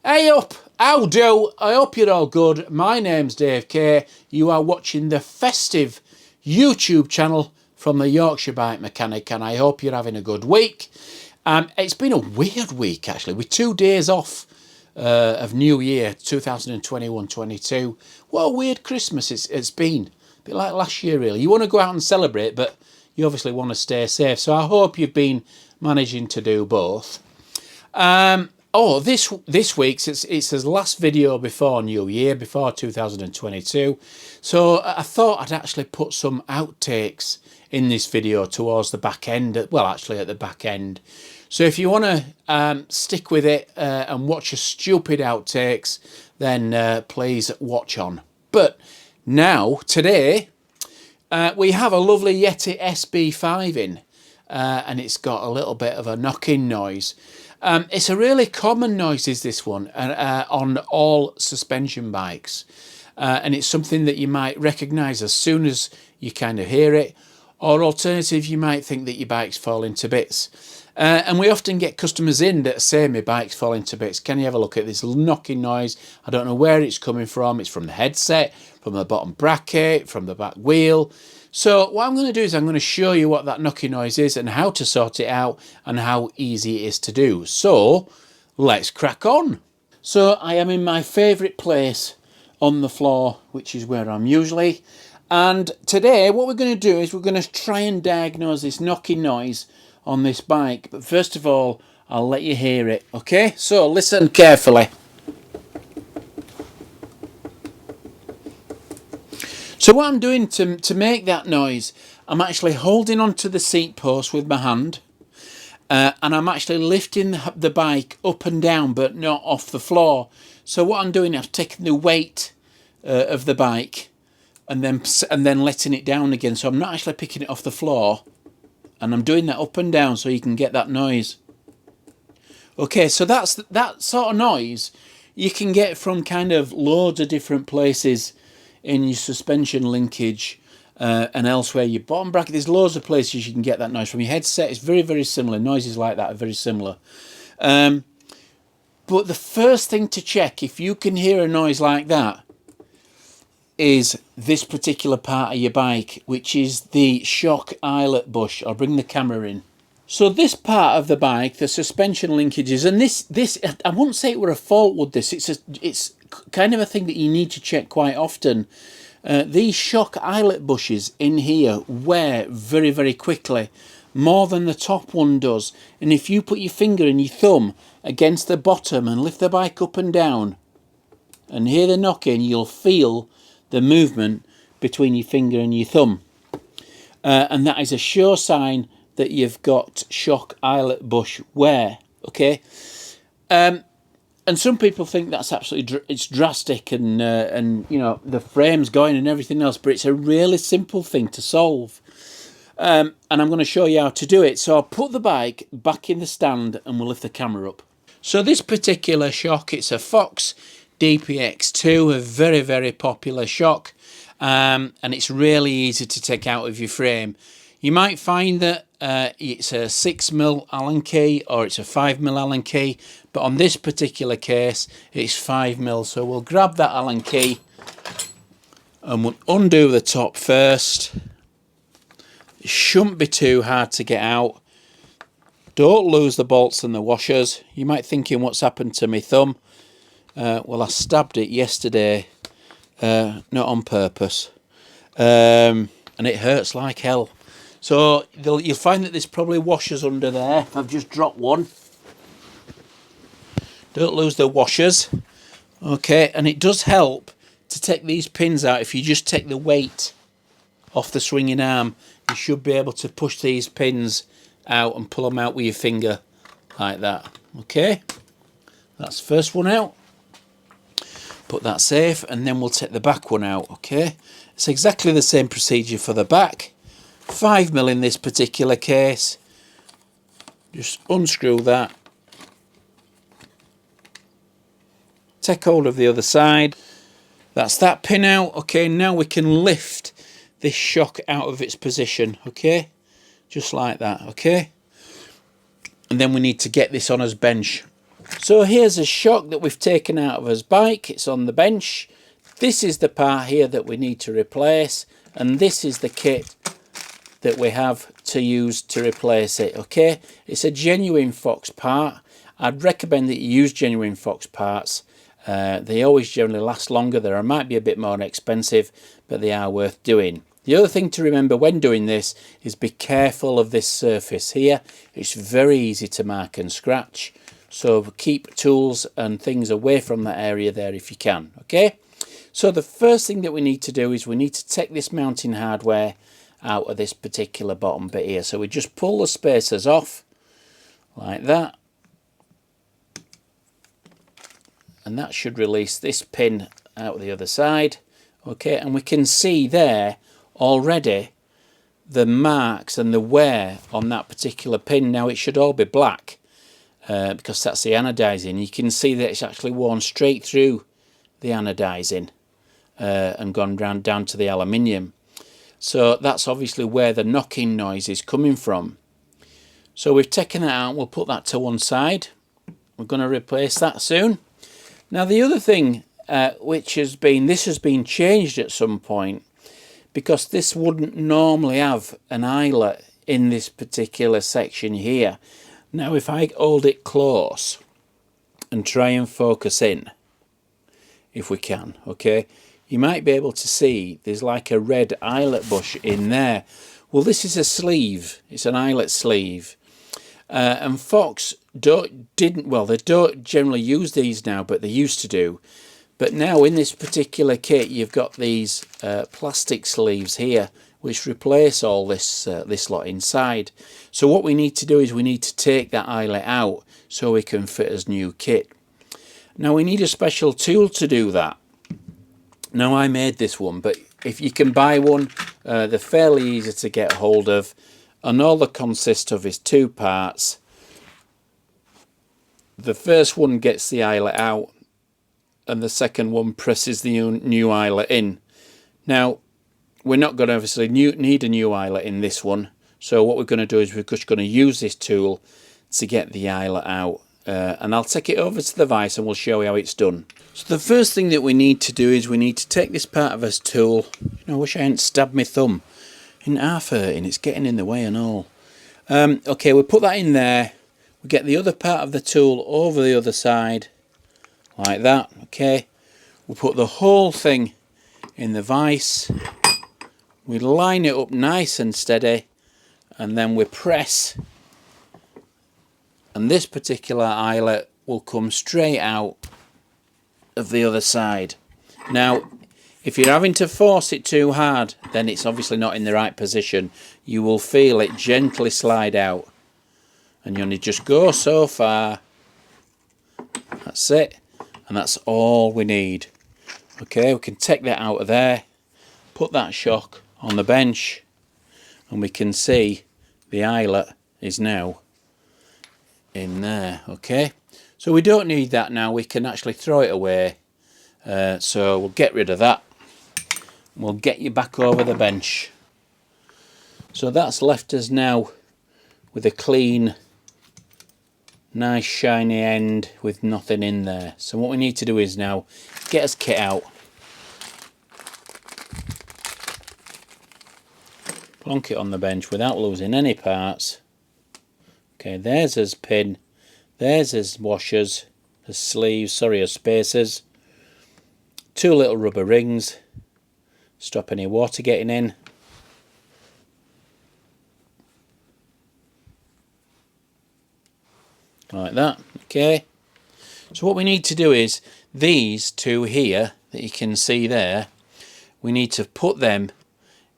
Hey up, how do? I hope you're all good. My name's Dave K. You are watching the festive YouTube channel from the Yorkshire Bike Mechanic, and I hope you're having a good week. It's been a weird week actually, with 2 days off of New Year 2021-22. What a weird Christmas it's been. A bit like last year really. You want to go out and celebrate, but you obviously want to stay safe. So I hope you've been managing to do both. This week's it's his last video before New Year, before 2022. So I thought I'd actually put some outtakes in this video towards the back end. Well, actually at the back end. So if you want to stick with it and watch a stupid outtakes, then please watch on. But now, today, we have a lovely Yeti SB5 in, and it's got a little bit of a knocking noise. It's a really common noise, is this one, on all suspension bikes. And it's something that you might recognise as soon as you kind of hear it, or alternative, you might think that your bike's falling to bits. And we often get customers in that say, my bike's falling to bits. Can you have a look at this knocking noise? I don't know where it's coming from. It's from the headset, from the bottom bracket, from the back wheel. So what I'm going to do is I'm going to show you what that knocking noise is and how to sort it out and how easy it is to do. So let's crack on. So I am in my favourite place on the floor, which is where I'm usually. And today what we're going to do is we're going to try and diagnose this knocking noise on this bike. But first of all, I'll let you hear it. Okay, so listen carefully. So what I'm doing to make that noise, I'm actually holding onto the seat post with my hand, and I'm actually lifting the bike up and down, but not off the floor. So what I'm doing is taking the weight of the bike and then letting it down again. So I'm not actually picking it off the floor, and I'm doing that up and down so you can get that noise. Okay, so that sort of noise you can get from kind of loads of different places in your suspension linkage and elsewhere, your bottom bracket. There's loads of places you can get that noise from. Your headset is very, very similar. Noises like that are very similar. But the first thing to check, if you can hear a noise like that, is this particular part of your bike, which is the shock eyelet bush. I'll bring the camera in. So this part of the bike, the suspension linkages, and this I wouldn't say it were a fault with this. It's kind of a thing that you need to check quite often. These shock eyelet bushes in here wear very, very quickly, more than the top one does. And if you put your finger and your thumb against the bottom and lift the bike up and down and hear the knocking, you'll feel the movement between your finger and your thumb. And that is a sure sign that you've got shock eyelet bush wear. Okay. And some people think that's absolutely it's drastic and you know, the frame's going and everything else, but it's a really simple thing to solve. And I'm going to show you how to do it. So I'll put the bike back in the stand and we'll lift the camera up. So this particular shock, it's a Fox DPX2, a very, very popular shock, and it's really easy to take out of your frame. You might find that it's a 6mm Allen key or it's a 5mm Allen key, but on this particular case it's 5mm. So we'll grab that Allen key and we'll undo the top first. It shouldn't be too hard to get out. Don't lose the bolts and the washers. You might be thinking, what's happened to my thumb? Well, I stabbed it yesterday, not on purpose, and it hurts like hell. So you'll find that there's probably washers under there. I've just dropped one. Don't lose the washers. Okay, and it does help to take these pins out. If you just take the weight off the swinging arm, you should be able to push these pins out and pull them out with your finger like that. Okay, that's the first one out. Put that safe, and then we'll take the back one out. Okay, it's exactly the same procedure for the back. 5mm in this particular case. Just unscrew that. Take hold of the other side. That's that pin out. Okay, now we can lift this shock out of its position. Okay, just like that. Okay, and then we need to get this on his bench. So here's a shock that we've taken out of his bike. It's on the bench. This is the part here that we need to replace, and this is the kit that we have to use to replace it. Okay, it's a genuine Fox part. I'd recommend that you use genuine Fox parts. They always generally last longer. They might be a bit more expensive, but they are worth doing. The other thing to remember when doing this is be careful of this surface here. It's very easy to mark and scratch, so keep tools and things away from that area there if you can. Okay, so the first thing that we need to do is we need to take this mounting hardware out of this particular bottom bit here. So we just pull the spacers off like that, and that should release this pin out the other side. Okay, and we can see there already the marks and the wear on that particular pin. Now it should all be black because that's the anodizing. You can see that it's actually worn straight through the anodizing and gone down to the aluminium. So that's obviously where the knocking noise is coming from. So we've taken that out. We'll put that to one side. We're going to replace that soon. Now the other thing this has been changed at some point, because this wouldn't normally have an eyelet in this particular section here. Now if I hold it close and try and focus in, if we can, okay, you might be able to see there's like a red eyelet bush in there. Well, this is a sleeve. It's an eyelet sleeve. And Fox don't generally use these now, but they used to do. But now in this particular kit, you've got these plastic sleeves here, which replace all this lot inside. So what we need to do is we need to take that eyelet out so we can fit as new kit. Now we need a special tool to do that. Now I made this one, but if you can buy one, they're fairly easy to get hold of, and all they consist of is two parts. The first one gets the eyelet out, and the second one presses the new eyelet in. Now we're not going to obviously need a new eyelet in this one, so what we're going to do is we're just going to use this tool to get the eyelet out. And I'll take it over to the vise and we'll show you how it's done. So the first thing that we need to do is we need to take this part of this tool. I wish I hadn't stabbed my thumb. In half hurting, it's getting in the way and all. Okay, we'll put that in there. We get the other part of the tool over the other side, like that. Okay, we'll put the whole thing in the vise. We line it up nice and steady, and then we press. And this particular eyelet will come straight out of the other side. Now, if you're having to force it too hard, then it's obviously not in the right position. You will feel it gently slide out. And you only just go so far. That's it. And that's all we need. Okay, we can take that out of there, put that shock on the bench, and we can see the eyelet is now in there. Okay, so we don't need that now. We can actually throw it away. So we'll get rid of that. We'll get you back over the bench. So that's left us now with a clean, nice shiny end with nothing in there. So what we need to do is now get us kit out, plonk it on the bench without losing any parts. Okay, there's his pin, there's his washers, his sleeves, his spacers, two little rubber rings, stop any water getting in. Like that. Okay, so what we need to do is these two here that you can see there, we need to put them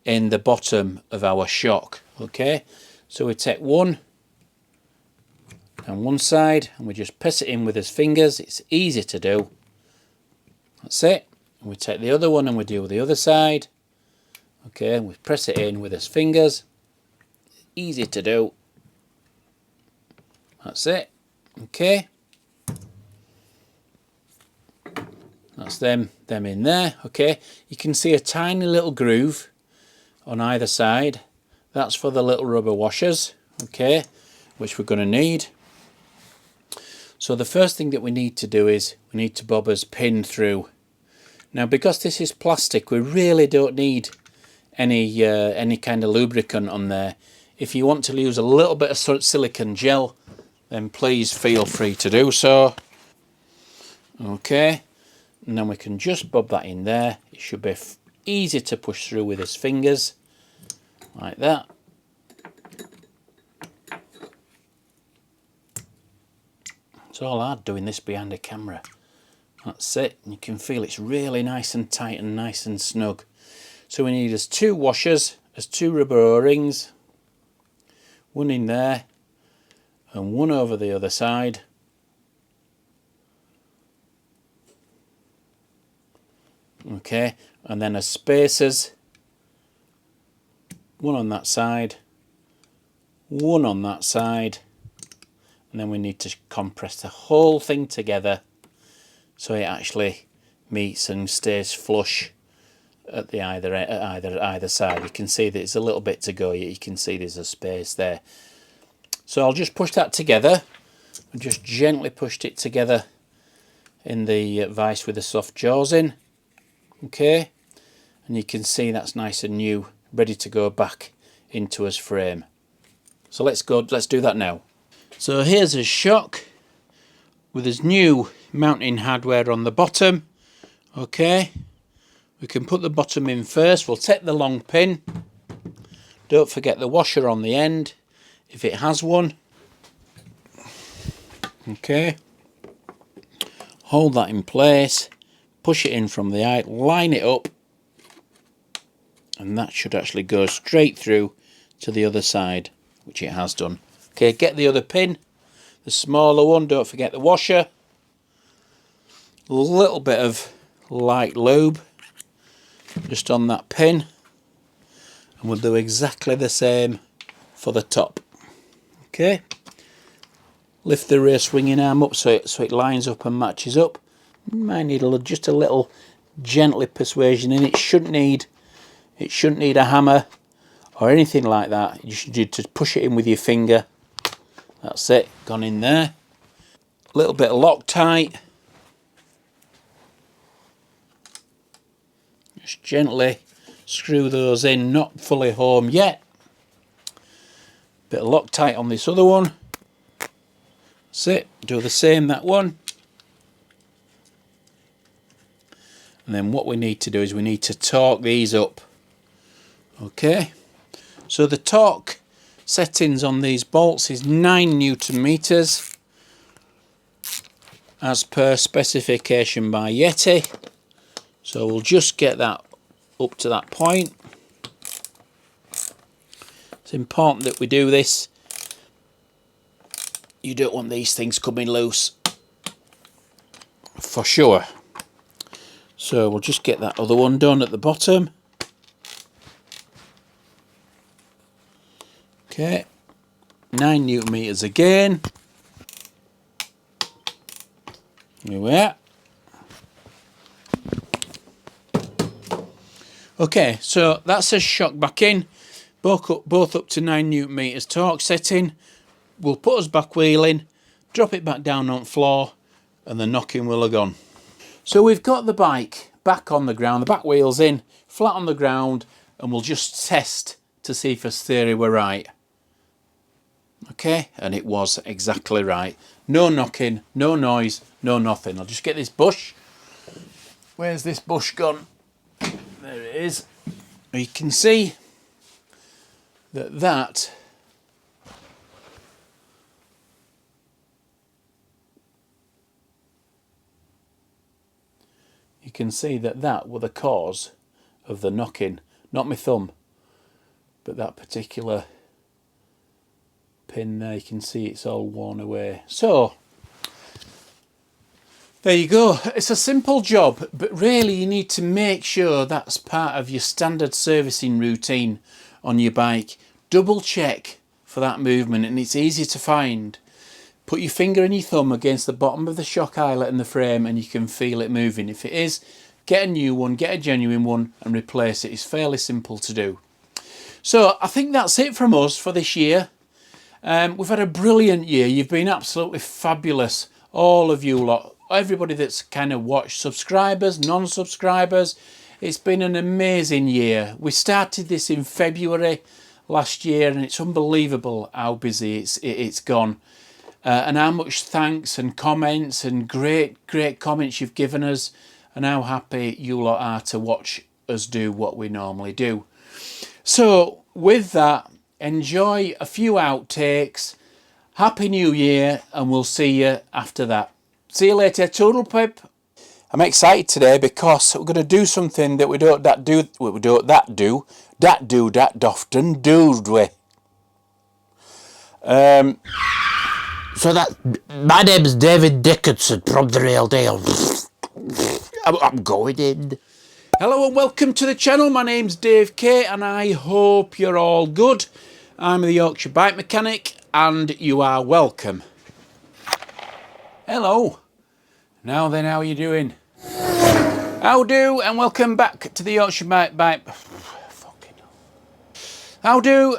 in the bottom of our shock. Okay, so we take one on one side and we just press it in with his fingers. It's easy to do. That's it. And we take the other one and we do the other side. Okay, and we press it in with his fingers. Easy to do. That's it. Okay, that's them in there. Okay, you can see a tiny little groove on either side. That's for the little rubber washers. Okay, which we're going to need. So the first thing that we need to do is we need to bob us pin through. Now because this is plastic, we really don't need any kind of lubricant on there. If you want to use a little bit of silicone gel, then please feel free to do so. Okay, and then we can just bob that in there. It should be easy to push through with his fingers, like that. It's all hard doing this behind a camera. That's it, and you can feel it's really nice and tight and nice and snug. So we need as 2 washers, as 2 rubber O-rings, one in there and one over the other side. Okay, and then as spacers, one on that side, one on that side, and then we need to compress the whole thing together so it actually meets and stays flush at the either side. You can see that it's a little bit to go. You can see there's a space there. So I'll just push that together and just gently pushed it together in the vise with the soft jaws in. Okay, and you can see that's nice and new, ready to go back into his frame. So let's do that now. So here's his shock with his new mounting hardware on the bottom. Okay, we can put the bottom in first. We'll take the long pin. Don't forget the washer on the end if it has one. Okay, hold that in place, push it in from the eye, line it up, and that should actually go straight through to the other side, which it has done. Okay, get the other pin, the smaller one, don't forget the washer. A little bit of light lube just on that pin, and we'll do exactly the same for the top. Okay, lift the rear swinging arm up so it lines up and matches up. You might need just a little gently persuasion in. It shouldn't need a hammer or anything like that. You should just push it in with your finger. That's it, gone in there. A little bit of Loctite. Just gently screw those in, not fully home yet. Bit of Loctite on this other one. That's it, do the same that one. And then what we need to do is we need to torque these up. Okay, so the torque settings on these bolts is 9 Newton meters as per specification by Yeti. So we'll just get that up to that point. It's important that we do this. You don't want these things coming loose, for sure. So we'll just get that other one done at the bottom. Okay, 9 Newton meters again. Here we are. Okay, so that says shock back in, both up to 9 Newton meters torque setting. We'll put us back wheeling, drop it back down on the floor, and the knocking will have gone. So we've got the bike back on the ground, the back wheels in, flat on the ground, and we'll just test to see if his theory were right. Okay, and it was exactly right. No knocking, no noise, no nothing. I'll just get this bush. Where's this bush gone? There it is. You can see that you can see that were the cause of the knocking. Not my thumb, but that particular pin there. You can see it's all worn away. So there you go. It's a simple job, but really you need to make sure that's part of your standard servicing routine on your bike. Double check for that movement, and it's easy to find. Put your finger and your thumb against the bottom of the shock eyelet and the frame, and you can feel it moving. If it is, get a new one, get a genuine one and replace it. It's fairly simple to do. So I think that's it from us for this year. We've had a brilliant year. You've been absolutely fabulous all of you lot, everybody that's kind of watched, subscribers, non-subscribers. It's been an amazing year. We started this in February last year, and it's unbelievable how busy it's gone. And how much thanks and comments and great comments you've given us, and how happy you lot are to watch us do what we normally do. So with that, enjoy a few outtakes. Happy New Year, and we'll see you after that. See you later, toodle pip. I'm excited today because we're going to do something that we don't that often, do we? So that my name's David Dickinson from the Real Deal. I'm going in. Hello and welcome to the channel. My name's Dave K and I hope you're all good. I'm the Yorkshire Bike Mechanic and you are welcome. Hello. Now then, how are you doing? How do, and welcome back to the Yorkshire Bike. Fucking how do?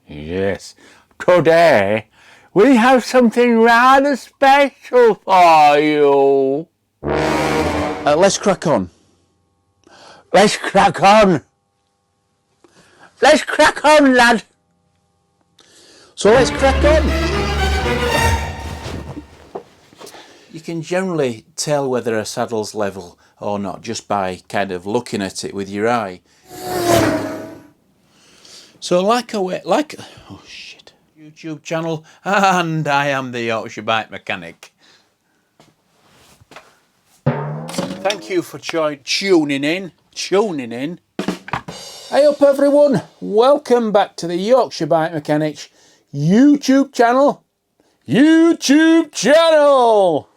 Yes. Today we have something rather special for you. Let's crack on. Let's crack on. Let's crack on, lad. So let's crack on. You can generally tell whether a saddle's level or not just by kind of looking at it with your eye. So oh shit, YouTube channel, and I am the Yorkshire Bike Mechanic. Thank you for tuning in. Hey up everyone, welcome back to the Yorkshire Bike Mechanic YouTube channel.